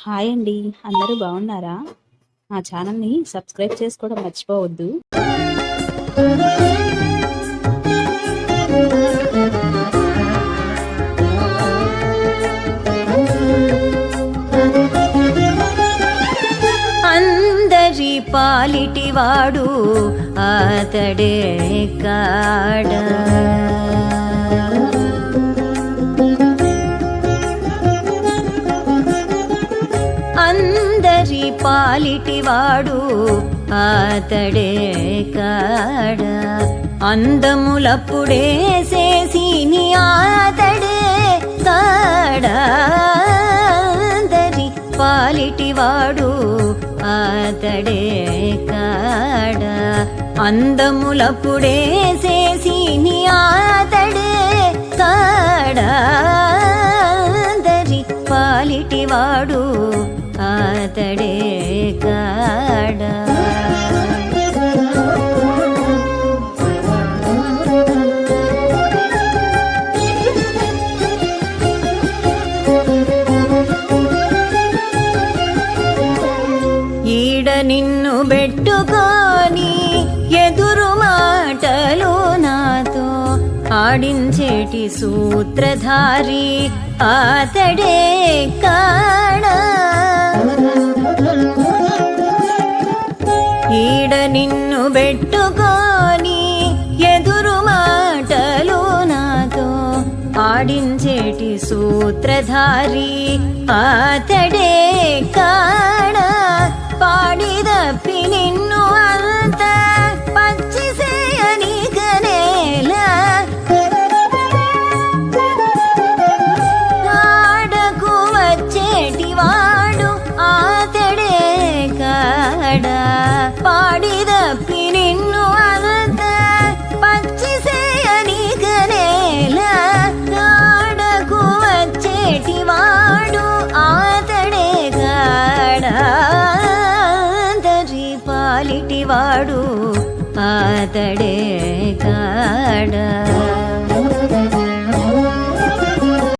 Hi అండి, అందరూ బాగున్నారా? మా ఛానల్ని సబ్స్క్రైబ్ చేసుకోవడం మర్చిపోవద్దు. అందరి పాలిటివాడు అతడే కాడా, అందరి పాలిటివాడు అతడే కాడా, అందములప్పుడే చేసిని అతడే కాడా, అందరి పాలిటివాడు అతడే కాడా, అందములప్పుడే చేసిని అతడే కాడా, అందరి పాలిటివాడు అతడే కాడా. ఈడ నిన్ను పెట్టుకొని ఎదురు మాటలు నాతో ఆడించేటి సూత్రధారి అతడే కాడా, ఈడ నిన్ను పెట్టుకొని ఎదురు మాటలు నాతో ఆడించేటి సూత్రధారి అతడే కాడా, పాడిదప్పి నిన్ను అంత పచ్చిసేయని కనేలా, ఆడకు వచ్చేటివాడు అతడే కాడా, పాడిదప్పి నిన్ను అంత పచ్చిసేయని కనేలా, ఆడకు వచ్చేటివాడు అతడే కాడా, పాలిటివాడు అతడే కాడా.